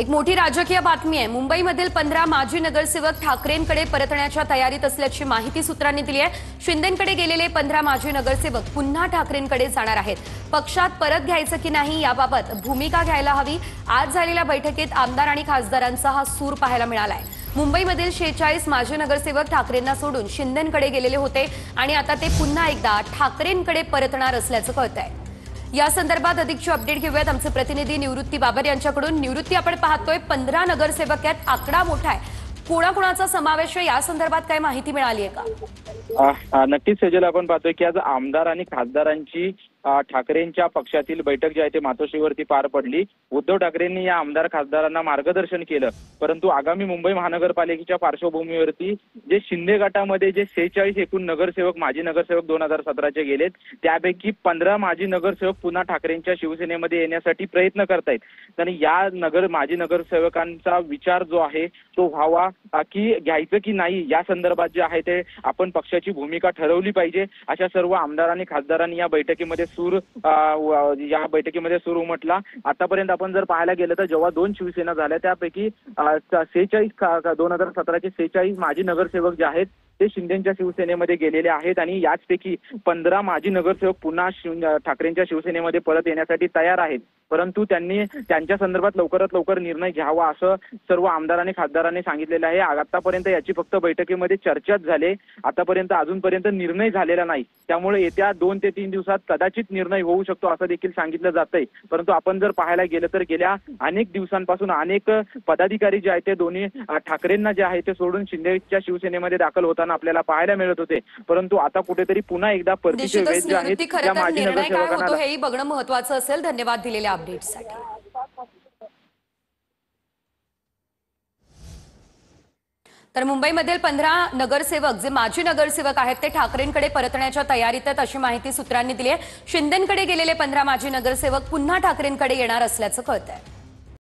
एक मोठी राजकीय बातमी आहे। मुंबईमधील 15 माजी नगरसेवक ठाकरेंकडे परतण्याच्या तयारीत असल्याची माहिती सूत्रांनी दिली आहे। शिंदेंकडे गेलेले 15 माजी नगरसेवक पुन्हा ठाकरेंकडे जाणार आहेत। पक्षात परत घ्यायचं की नाही याबाबत भूमिका घ्यायला हवी। आज झालेल्या बैठकीत आमदार आणि खासदारांचा हा सूर पाहायला मिळालाय। मुंबईमधील 46 माजी नगरसेवक ठाकरेंना सोडून शिंदेंकडे गेलेले होते आणि आता ते पुन्हा एकदा ठाकरेंकडे परतणार असल्याचं कळतंय। या संदर्भात अधिकची अपडेट घेऊयात आमचे प्रतिनिधी निवृत्ती बाबर यांच्याकडून। निवृत्ती, आपण पाहतोय 15 नगरसेवक आहेत, आकडा मोठा आहे। कोणाकोणाचा समावेश आहे या संदर्भात काय माहिती मिळाली आहे का? नक्कीच सजल, आपण पाहतोय की आज आमदार आणि खासदारांची ठाकरेंच्या पक्षातील बैठक जी आहे ते मातोश्रीवरती पार पडली। उद्धव ठाकरेंनी या आमदार खासदारांना मार्गदर्शन केलं, परंतु आगामी मुंबई महानगरपालिकेच्या पार्श्वभूमीवरती जे शिंदे गटामध्ये जे 46 एकूण नगरसेवक माजी नगरसेवक 2017चे गेलेत, त्यापैकी 15 माजी नगरसेवक पुन्हा ठाकरेंच्या शिवसेनेमध्ये येण्यासाठी प्रयत्न करतायत। आणि या माजी नगरसेवकांचा विचार जो आहे तो व्हावा की घ्यायचं की नाही या संदर्भात जे आहे ते आपण पक्षाची भूमिका ठरवली पाहिजे, अशा सर्व आमदार आणि खासदारांनी या बैठकीमध्ये सूर उमटला। आतापर्यंत आपण जर पाहायला गेलं तर जेव्हा 2 शिवसेना झाल्या त्यापैकी 46 2017चे 46 माजी नगरसेवक जे आहेत ते शिंदेच्या शिवसेनेमध्ये गेलेले आहेत आणि याचपैकी 15 माजी नगरसेवक पुन्हा ठाकरेंच्या शिवसेनेमध्ये परत येण्यासाठी तयार आहेत। परंतु त्यांनी त्यांच्या संदर्भात लवकरात लवकर निर्णय घ्यावा असं सर्व आमदार आणि खासदारांनी सांगितलेलं आहे। आतापर्यंत याची फक्त बैठकीमध्ये चर्चाच झाली, आतापर्यंत अजूनपर्यंत निर्णय झालेला नाही। त्यामुळे येत्या 2 ते 3 दिवसात कदाचित निर्णय होऊ शकतो असं देखील सांगितलं जातंय। परंतु आपण जर पाहायला गेलं तर गेल्या अनेक दिवसांपासून अनेक पदाधिकारी जे आहेत ते दोन्ही ठाकरेंना जे आहे ते सोडून शिंदेच्या शिवसेनेमध्ये दाखल होताना आपल्याला पाहायला मिळत होते। परंतु आता कुठेतरी पुन्हा एकदा परतीचे वेध जे आहेत त्या माजी नगरसेवकांना हेही बघणं महत्त्वाचं असेल। धन्यवाद दिलेल्या अपडेट्ससाठी। तर मुंबईमधील 15 नगरसेवक जे माजी नगरसेवक आहेत ते ठाकरेंकडे परतण्याच्या तयारीत आहेत अशी माहिती सूत्रांनी दिली आहे। शिंदेंकडे गेलेले 15 माजी नगरसेवक पुन्हा ठाकरेंकडे येणार असल्याचं कळतंय।